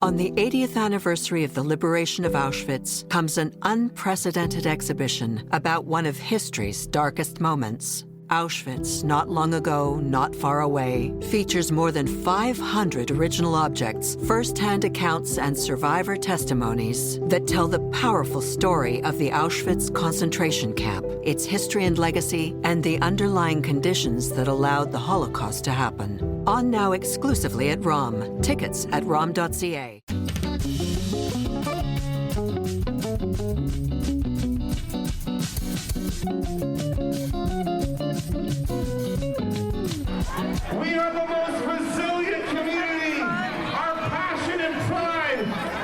On the 80th anniversary of the liberation of Auschwitz comes an unprecedented exhibition about one of history's darkest moments. Auschwitz, not long ago, not far away, features more than 500 original objects, first-hand accounts, and survivor testimonies that tell the powerful story of the Auschwitz concentration camp, its history and legacy, and the underlying conditions that allowed the Holocaust to happen. On now exclusively at ROM. Tickets at rom.ca. We are the most resilient community. Our passion and pride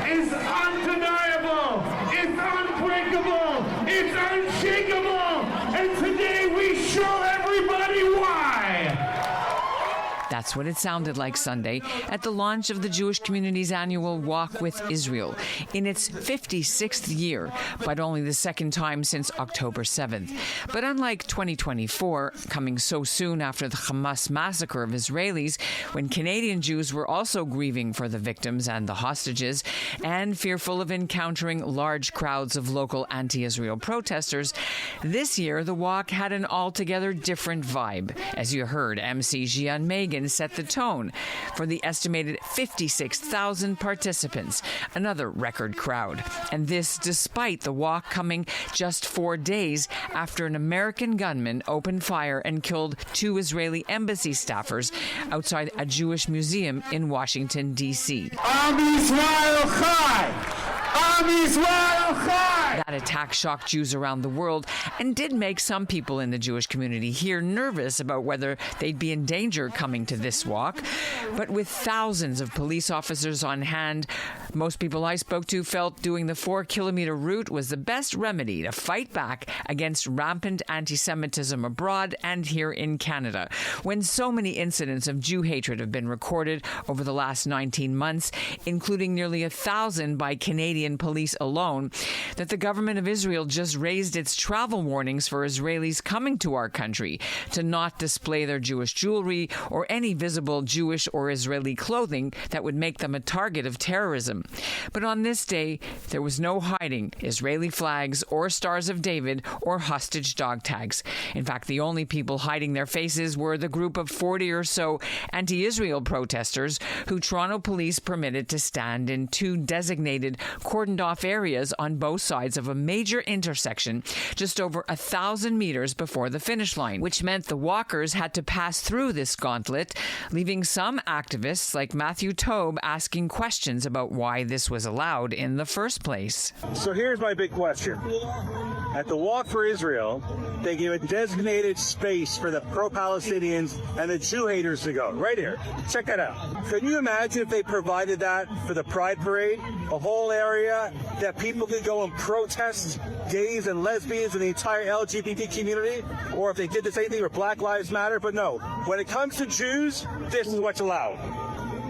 is undeniable. It's unbreakable. It's unshakable. And today we show everybody why. That's what it sounded like Sunday at the launch of the Jewish community's annual Walk with Israel in its 56th year, but only the second time since October 7th. But unlike 2024, coming so soon after the Hamas massacre of Israelis, when Canadian Jews were also grieving for the victims and the hostages and fearful of encountering large crowds of local anti-Israel protesters, this year the walk had an altogether different vibe. As you heard, MC Gian Megan set the tone for the estimated 56,000 participants, another record crowd. And this despite the walk coming just 4 days after an American gunman opened fire and killed 2 Israeli embassy staffers outside a Jewish museum in Washington, D.C. Am Yisrael Chai! Am Yisrael Chai! That attack shocked Jews around the world and did make some people in the Jewish community here nervous about whether they'd be in danger coming to this walk. But with thousands of police officers on hand, most people I spoke to felt doing the 4-kilometer route was the best remedy to fight back against rampant anti-Semitism abroad and here in Canada, when so many incidents of Jew hatred have been recorded over the last 19 months, including nearly 1,000 by Canadian police alone, that the government of Israel just raised its travel warnings for Israelis coming to our country to not display their Jewish jewelry or any visible Jewish or Israeli clothing that would make them a target of terrorism. But on this day, there was no hiding Israeli flags or Stars of David or hostage dog tags. In fact, the only people hiding their faces were the group of 40 or so anti-Israel protesters who Toronto police permitted to stand in 2 designated cordoned-off areas on both sides of a major intersection just over 1,000 meters before the finish line, which meant the walkers had to pass through this gauntlet, leaving some activists like Matthew Taube asking questions about why this was allowed in the first place. So here's my big question. At the Walk for Israel, they gave a designated space for the pro-Palestinians and the Jew haters to go. Right here. Check that out. Can you imagine if they provided that for the Pride Parade? A whole area that people could go and protest gays and lesbians and the entire LGBT community? Or if they did the same thing for Black Lives Matter? But no. When it comes to Jews, this is what's allowed.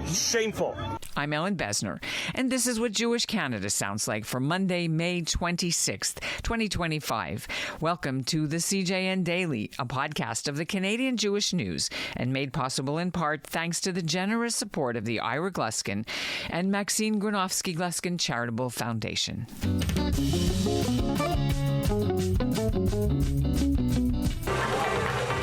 Shameful. I'm Ellen Besner, and this is what Jewish Canada sounds like for Monday, May 26th, 2025. Welcome to the CJN Daily, a podcast of the Canadian Jewish News, and made possible in part thanks to the generous support of the Ira Gluskin and Maxine Gronowski-Gluskin Charitable Foundation.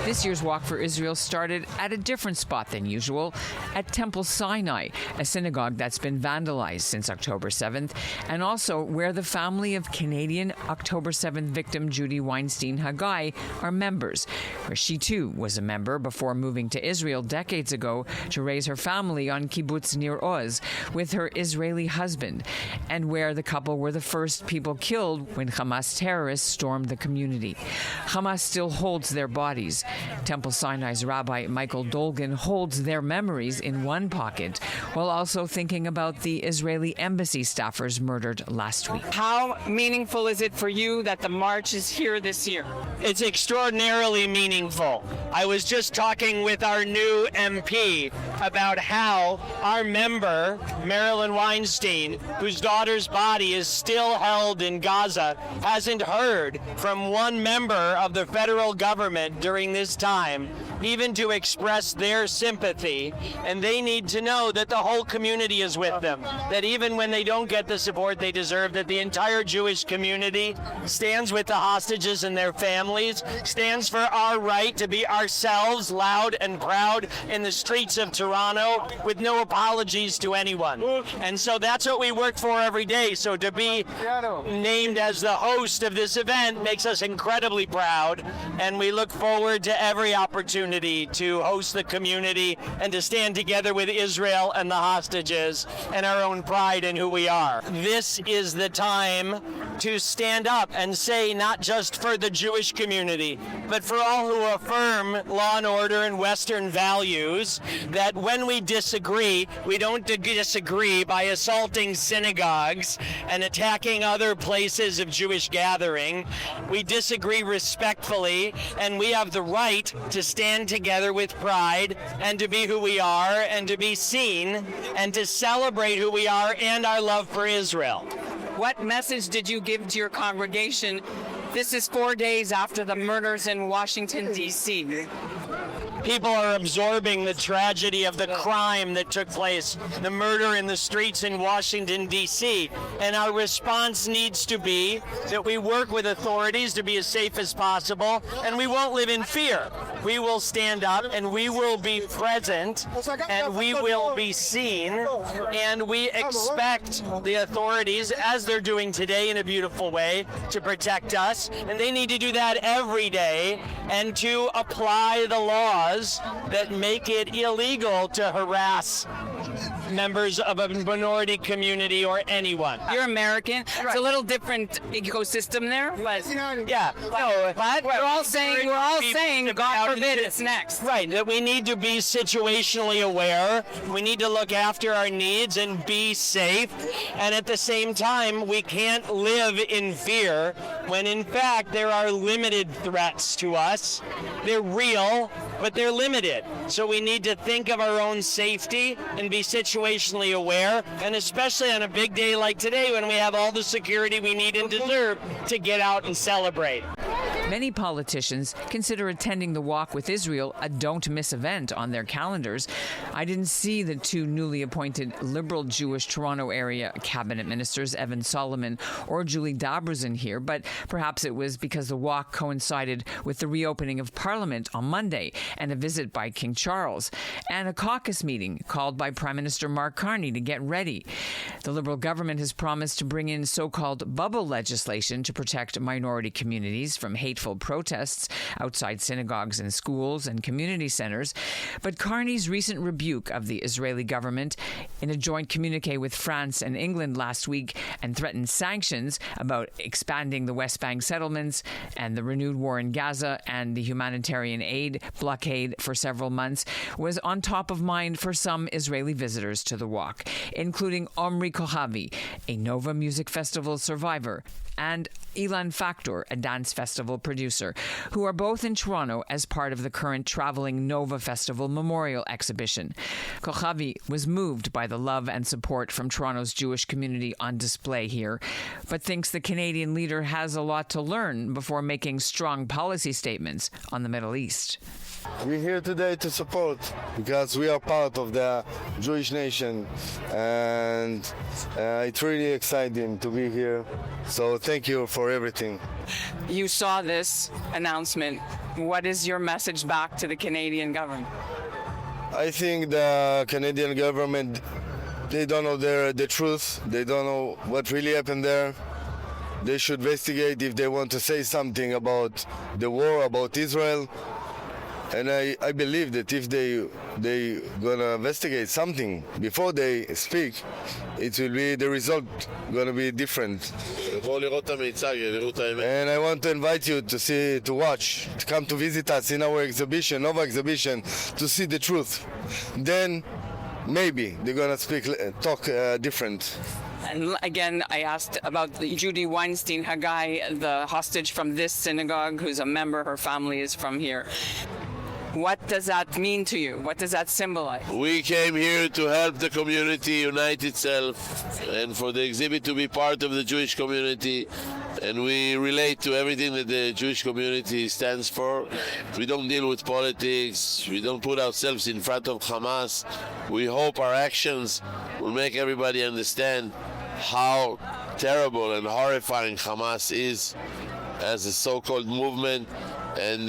This year's Walk for Israel started at a different spot than usual, at Temple Sinai, a synagogue that's been vandalized since October 7th, and also where the family of Canadian October 7th victim Judy Weinstein Haggai are members, where she too was a member before moving to Israel decades ago to raise her family on Kibbutz Nir Oz with her Israeli husband, and where the couple were the first people killed when Hamas terrorists stormed the community. Hamas still holds their bodies. Temple Sinai's Rabbi Michael Dolgan holds their memories in one pocket, while also thinking about the Israeli embassy staffers murdered last week. How meaningful is it for you that the march is here this year? It's extraordinarily meaningful. I was just talking with our new MP about how our member, Marilyn Weinstein, whose daughter's body is still held in Gaza, hasn't heard from one member of the federal government during this time even to express their sympathy, and they need to know that the whole community is with them, that even when they don't get the support they deserve, that the entire Jewish community stands with the hostages and their families, stands for our right to be ourselves, loud and proud in the streets of Toronto with no apologies to anyone. And so that's what we work for every day. So to be named as the host of this event makes us incredibly proud, and we look forward to every opportunity to host the community and to stand together with Israel and the hostages and our own pride in who we are. This is the time to stand up and say, not just for the Jewish community, but for all who affirm law and order and Western values, that when we disagree, we don't disagree by assaulting synagogues and attacking other places of Jewish gathering. We disagree respectfully, and we have the right to stand together with pride and to be who we are and to be seen and to celebrate who we are and our love for Israel. What message did you give to your congregation? This is 4 days after the murders in Washington, D.C. People are absorbing the tragedy of the crime that took place, the murder in the streets in Washington, D.C. And our response needs to be that we work with authorities to be as safe as possible, and we won't live in fear. We will stand up, and we will be present, and we will be seen, and we expect the authorities, as they're doing today in a beautiful way, to protect us, and they need to do that every day, and to apply the laws that make it illegal to harass members of a minority community or anyone. You're American. Right. It's a little different ecosystem there, but yeah. No, but we're all saying, God forbid it's next. Right. That we need to be situationally aware. We need to look after our needs and be safe. And at the same time, we can't live in fear when in fact there are limited threats to us. They're real, but they're limited. So we need to think of our own safety and be situationally aware, and especially on a big day like today when we have all the security we need and deserve to get out and celebrate. Many politicians consider attending the Walk with Israel a don't-miss event on their calendars. I didn't see the two newly appointed Liberal Jewish Toronto area cabinet ministers, Evan Solomon or Julie Dabrazin, here, but perhaps it was because the walk coincided with the reopening of Parliament on Monday and a visit by King Charles, and a caucus meeting called by Prime Minister Mark Carney to get ready. The Liberal government has promised to bring in so-called bubble legislation to protect minority communities from hateful protests outside synagogues and schools and community centers. But Carney's recent rebuke of the Israeli government in a joint communique with France and England last week and threatened sanctions about expanding the West Bank settlements and the renewed war in Gaza and the humanitarian aid blockade for several months was on top of mind for some Israeli visitors to the walk, including Omri Kohavi, a Nova Music Festival survivor, and Ilan Factor, a dance festival producer, who are both in Toronto as part of the current traveling Nova Festival Memorial Exhibition. Kochavi was moved by the love and support from Toronto's Jewish community on display here, but thinks the Canadian leader has a lot to learn before making strong policy statements on the Middle East. We're here today to support because we are part of the Jewish nation, and it's really exciting to be here. So thank you for everything. You saw this announcement. What is your message back to the Canadian government? I think the Canadian government, they don't know the truth. They don't know what really happened there. They should investigate if they want to say something about the war, about Israel. And I believe that if they gonna investigate something before they speak, it will be, the result gonna be different. And I want to invite you to watch, to come to visit us in our exhibition, Nova exhibition, to see the truth. Then maybe they're gonna talk different. And again, I asked about the Judy Weinstein Haggai, the hostage from this synagogue, who's a member, her family is from here. What does that mean to you? What does that symbolize? We came here to help the community unite itself and for the exhibit to be part of the Jewish community. And we relate to everything that the Jewish community stands for. We don't deal with politics. We don't put ourselves in front of Hamas. We hope our actions will make everybody understand how terrible and horrifying Hamas is as a so-called movement. And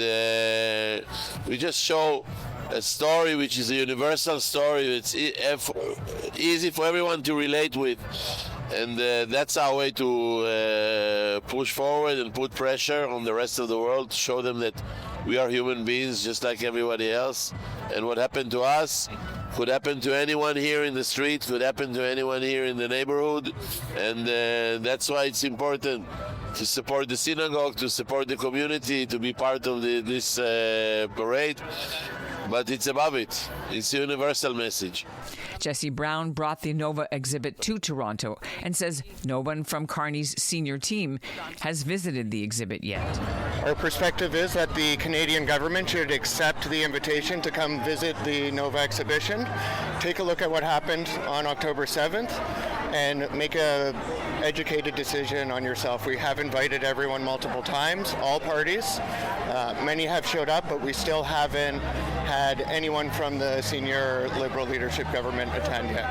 we just show a story which is a universal story. It's easy for everyone to relate with. And that's our way to push forward and put pressure on the rest of the world, to show them that we are human beings just like everybody else. And what happened to us could happen to anyone here in the street, could happen to anyone here in the neighborhood. And that's why it's important to support the synagogue, to support the community, to be part of this parade. But it's above it. It's a universal message. Jesse Brown brought the Nova exhibit to Toronto and says no one from Carney's senior team has visited the exhibit yet. Our perspective is that the Canadian government should accept the invitation to come visit the Nova exhibition, take a look at what happened on October 7th, and make a educated decision on yourself. We have invited everyone multiple times, all parties. Many have showed up, but we still haven't had anyone from the senior Liberal leadership government attend yet.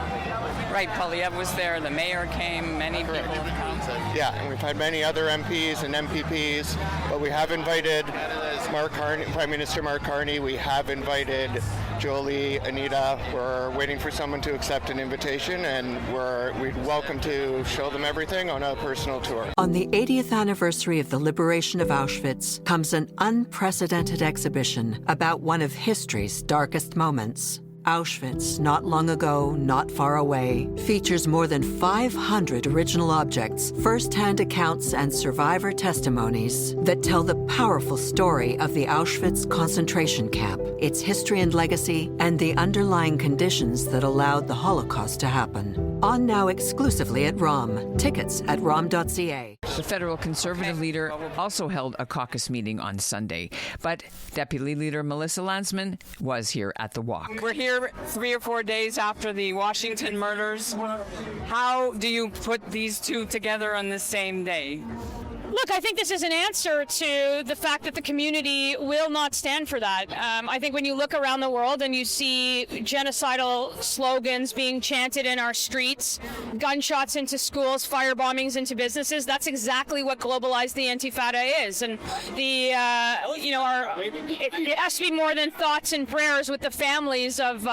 Right, Polyev was there, the mayor came, many people have come. Yeah, and we've had many other MPs and MPPs, but we have invited Prime Minister Mark Carney, we have invited Jolie, Anita. We're waiting for someone to accept an invitation, and we'd welcome to show them everything on a personal tour. On the 80th anniversary of the liberation of Auschwitz comes an unprecedented exhibition about one of history's darkest moments. Auschwitz, not long ago, not far away, features more than 500 original objects, first-hand accounts, and survivor testimonies that tell the powerful story of the Auschwitz concentration camp, its history and legacy, and the underlying conditions that allowed the Holocaust to happen. On now exclusively at ROM. Tickets at rom.ca. The federal conservative leader also held a caucus meeting on Sunday, but Deputy Leader Melissa Landsman was here at the walk. We're here 3 or 4 days after the Washington murders. How do you put these two together on the same day? Look, I think this is an answer to the fact that the community will not stand for that. I think when you look around the world and you see genocidal slogans being chanted in our streets, gunshots into schools, fire bombings into businesses, that's exactly what globalized the Intifada is. And it has to be more than thoughts and prayers with the families of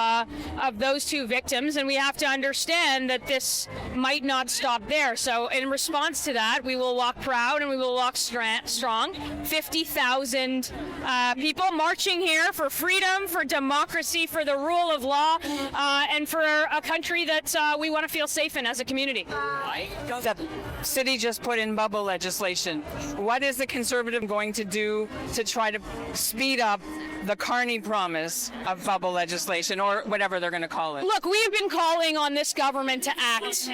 those two victims, and we have to understand that this might not stop there. So in response to that, we will walk proud and we will walk strong. 50,000 people marching here for freedom, for democracy, for the rule of law, and for a country that we want to feel safe in as a community. The city just put in bubble legislation. What is the Conservative going to do to try to speed up the Carney promise of bubble legislation, or whatever they're going to call it? Look, we have been calling on this government to act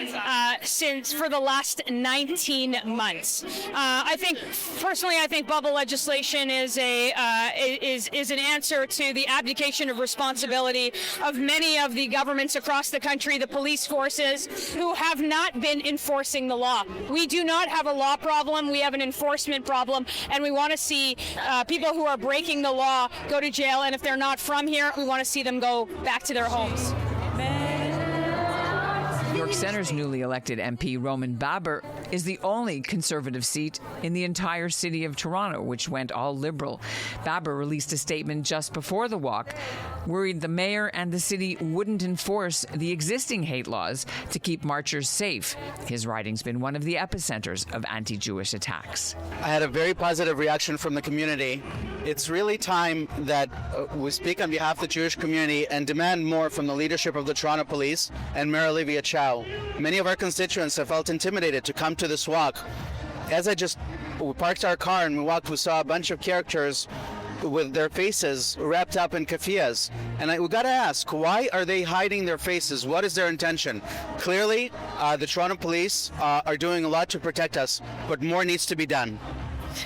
for the last 19 months. I think bubble legislation is an answer to the abdication of responsibility of many of the governments across the country, the police forces, who have not been enforcing the law. We do not have a law problem. We have an enforcement problem, and we want to see people who are breaking the law go to jail, and if they're not from here, we want to see them go back to their homes. York Centre's newly elected MP Roman Baber is the only Conservative seat in the entire city of Toronto, which went all Liberal. Baber released a statement just before the walk, worried the mayor and the city wouldn't enforce the existing hate laws to keep marchers safe. His riding's been one of the epicenters of anti-Jewish attacks. I had a very positive reaction from the community. It's really time that we speak on behalf of the Jewish community and demand more from the leadership of the Toronto Police and Mayor Olivia Chow. Many of our constituents have felt intimidated to come to this walk. We parked our car and we saw a bunch of characters with their faces wrapped up in keffiyehs. And we got to ask, why are they hiding their faces? What is their intention? Clearly, the Toronto Police are doing a lot to protect us, but more needs to be done.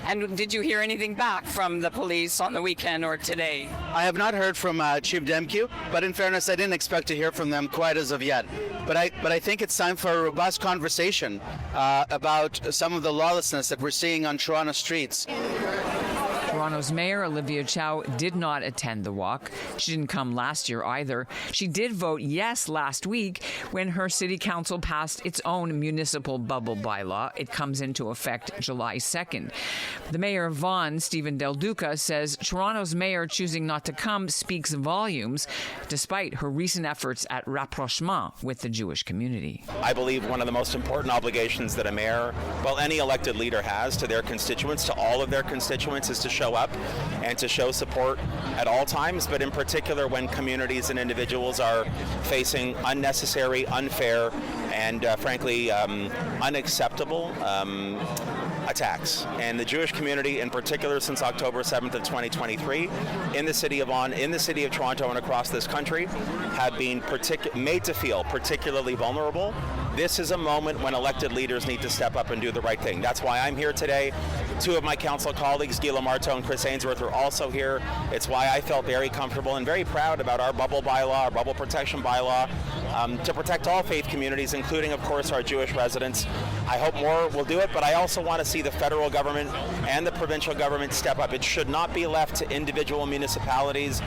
And did you hear anything back from the police on the weekend or today? I have not heard from Chief Demke, but in fairness, I didn't expect to hear from them quite as of yet. But I think it's time for a robust conversation about some of the lawlessness that we're seeing on Toronto streets. Toronto's Mayor Olivia Chow did not attend the walk. She didn't come last year either. She did vote yes last week when her city council passed its own municipal bubble bylaw. It comes into effect July 2nd. The mayor of Vaughan, Stephen Del Duca, says Toronto's mayor choosing not to come speaks volumes, despite her recent efforts at rapprochement with the Jewish community. I believe one of the most important obligations that a mayor, well, any elected leader has to their constituents, to all of their constituents, is to show up and to show support at all times, but in particular when communities and individuals are facing unnecessary, unfair, and frankly unacceptable attacks. And the Jewish community, in particular since October 7th of 2023, in the city of Vaughan, in the city of Toronto, and across this country, have been made to feel particularly vulnerable. This is a moment when elected leaders need to step up and do the right thing. That's why I'm here today. Two of my council colleagues, Gila Marto and Chris Ainsworth, are also here. It's why I felt very comfortable and very proud about our bubble bylaw, our bubble protection bylaw, to protect all faith communities, including, of course, our Jewish residents. I hope more will do it, but I also want to see the federal government and the provincial government step up. It should not be left to individual municipalities.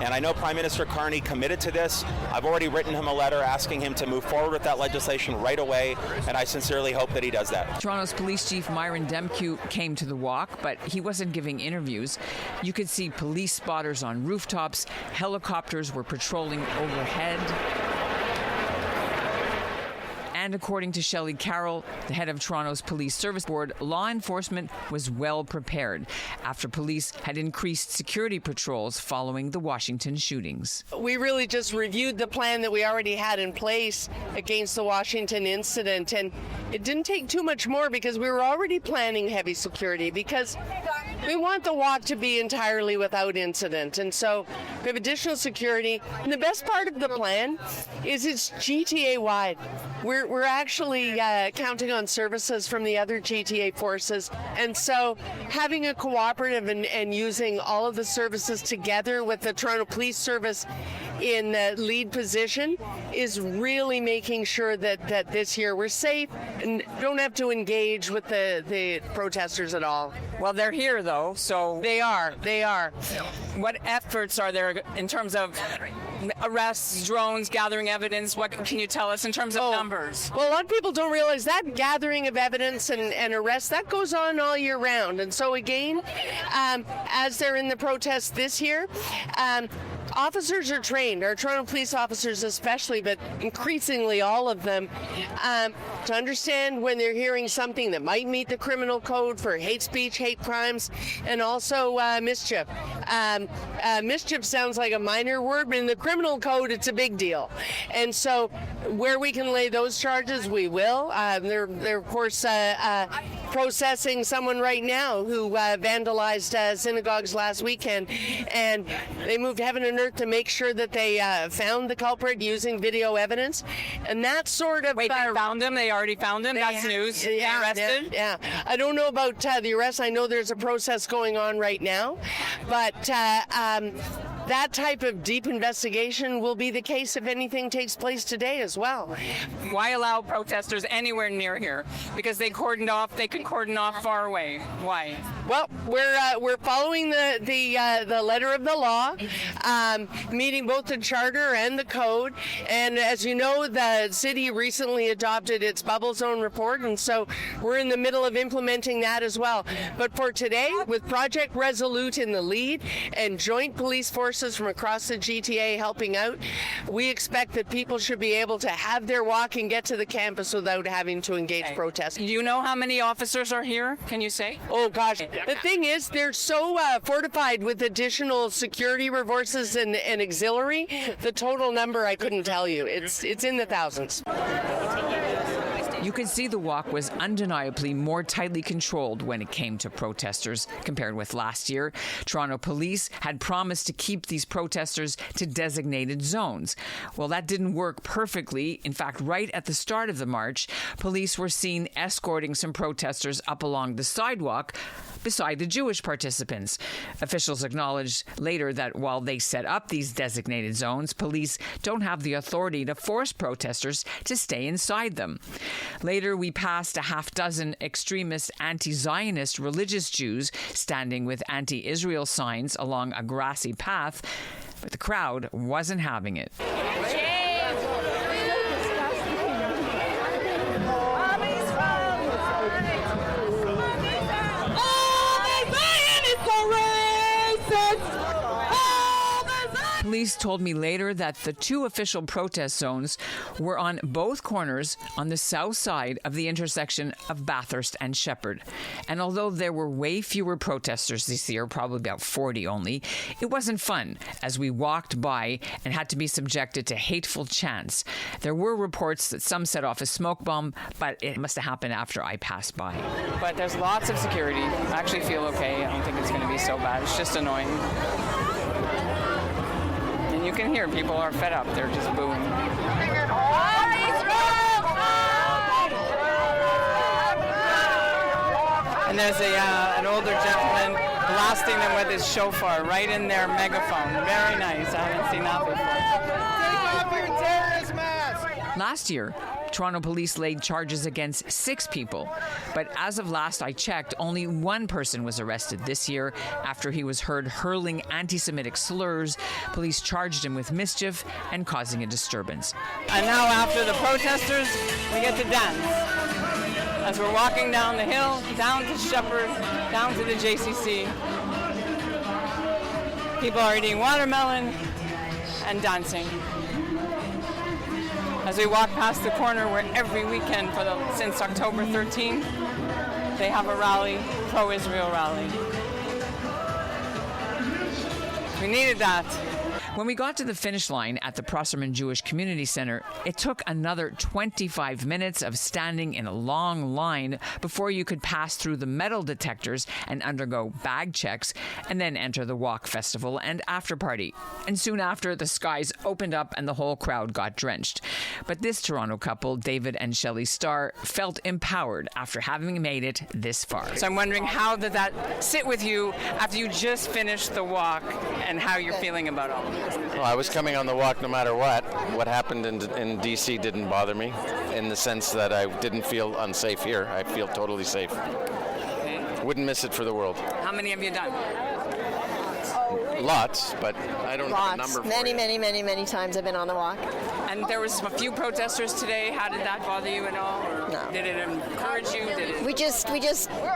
And I know Prime Minister Carney committed to this. I've already written him a letter asking him to move forward with that legislation right away, and I sincerely hope that he does that. Toronto's Police Chief Myron Demke came to the walk, but he wasn't giving interviews. You could see police spotters on rooftops. Helicopters were patrolling overhead. And according to Shelley Carroll, the head of Toronto's Police Service Board, law enforcement was well prepared after police had increased security patrols following the Washington shootings. We really just reviewed the plan that we already had in place against the Washington incident, and it didn't take too much more because we were already planning heavy security because we want the walk to be entirely without incident. And so we have additional security. And the best part of the plan is it's GTA-wide. We're actually counting on services from the other GTA forces. And so having a cooperative and using all of the services together with the Toronto Police Service in lead position is really making sure that this year we're safe and don't have to engage with the protesters at all. Well, they're here, though, so... They are. What efforts are there in terms of arrests, drones, gathering evidence? What can you tell us in terms of numbers? Well, a lot of people don't realize that gathering of evidence and arrests, that goes on all year round. And so again, as they're in the protests this year, officers are trained, our Toronto police officers especially, but increasingly all of them, to understand when they're hearing something that might meet the criminal code for hate speech, hate crimes, and also mischief. Mischief sounds like a minor word, but in the criminal code, it's a big deal. And so where we can lay those charges, we will. They're of course, processing someone right now who vandalized synagogues last weekend, and they moved heaven and earth to make sure that they found the culprit using video evidence, and that sort of... Wait, they found him? They already found him? That's news. Yeah, arrested? Yeah. I don't know about the arrest. I know there's a process going on right now, but that type of deep investigation will be the case if anything takes place today as well. Why allow protesters anywhere near here? Because they cordoned off. They could cordon off far away. Why? Well, we're following the letter of the law, meeting both the charter and the code. And as you know, the city recently adopted its bubble zone report, and so we're in the middle of implementing that as well. But for today, with Project Resolute in the lead and joint police forces from across the GTA helping out, we expect that people should be able to have their walk and get to the campus without having to engage protests. Do you know how many officers are here? Can you say? Oh gosh, the thing is, they're so fortified with additional security resources and auxiliary. The total number I couldn't tell you. It's in the thousands. You could see the walk was undeniably more tightly controlled when it came to protesters compared with last year. Toronto police had promised to keep these protesters to designated zones. Well, that didn't work perfectly. In fact, right at the start of the march, police were seen escorting some protesters up along the sidewalk beside the Jewish participants. Officials acknowledged later that while they set up these designated zones, police don't have the authority to force protesters to stay inside them. Later, we passed a half dozen extremist anti-Zionist religious Jews standing with anti-Israel signs along a grassy path, but the crowd wasn't having it. Police told me later that the two official protest zones were on both corners on the south side of the intersection of Bathurst and Shepherd. And although there were way fewer protesters this year, probably about 40 only, it wasn't fun as we walked by and had to be subjected to hateful chants. There were reports that some set off a smoke bomb, but it must have happened after I passed by. But there's lots of security. I actually feel okay. I don't think it's going to be so bad. It's just annoying. And you can hear people are fed up. They're just booing. And there's an older gentleman blasting them with his shofar right in their megaphone. Very nice. I haven't seen that before. Take off your terrorist mask! Last year, Toronto police laid charges against 6 people. But as of last I checked, only one person was arrested this year after he was heard hurling antisemitic slurs. Police charged him with mischief and causing a disturbance. And now after the protesters, we get to dance. As we're walking down the hill, down to Shepherd, down to the JCC. People are eating watermelon and dancing. As we walk past the corner where every weekend since October 13th, they have a rally, pro-Israel rally. We needed that. When we got to the finish line at the Prosserman Jewish Community Center, it took another 25 minutes of standing in a long line before you could pass through the metal detectors and undergo bag checks and then enter the Walk Festival and after party. And soon after, the skies opened up and the whole crowd got drenched. But this Toronto couple, David and Shelley Starr, felt empowered after having made it this far. So I'm wondering, how did that sit with you after you just finished the walk and how you're feeling about all of it? Well, I was coming on the walk no matter what. What happened in D.C. didn't bother me in the sense that I didn't feel unsafe here. I feel totally safe. Okay. Wouldn't miss it for the world. How many have you done? Lots, but I don't have a number for you. Many times I've been on the walk. And there was a few protesters today. How did that bother you at all? Or No. Did it encourage you? We just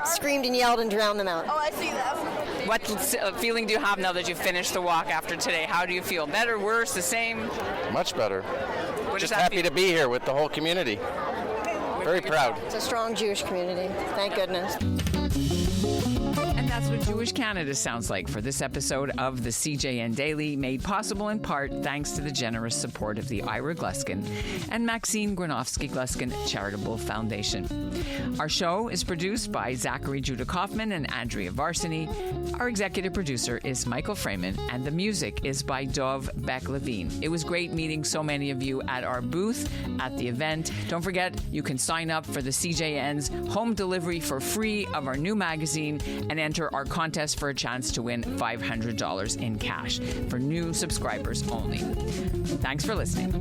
screamed and yelled and drowned them out. Oh, I see that. What feeling do you have now that you finished the walk after today? How do you feel? Better, worse, the same? Much better. What Just happy to be here with the whole community. Very proud. It's a strong Jewish community. Thank goodness. And that's what Jewish Canada sounds like for this episode of the CJN Daily, made possible in part thanks to the generous support of the Ira Gluskin and Maxine Gronowski-Gluskin Charitable Foundation. Our show is produced by Zachary Judah Kaufman and Andrea Varsany. Our executive producer is Michael Freeman, and the music is by Dov Beck-Levine. It was great meeting so many of you at our booth at the event. Don't forget, you can sign up for the CJN's home delivery for free of our new magazine and enter our contest for a chance to win $500 in cash for new subscribers only. Thanks for listening.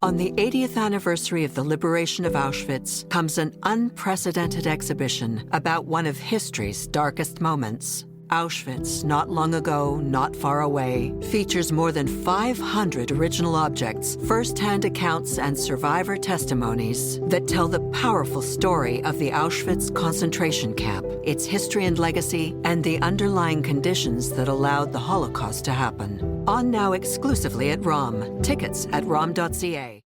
On the 80th anniversary of the liberation of Auschwitz comes an unprecedented exhibition about one of history's darkest moments. Auschwitz, Not Long Ago, Not Far Away, features more than 500 original objects, first-hand accounts, and survivor testimonies that tell the powerful story of the Auschwitz concentration camp, its history and legacy, and the underlying conditions that allowed the Holocaust to happen. On now exclusively at ROM. Tickets at rom.ca.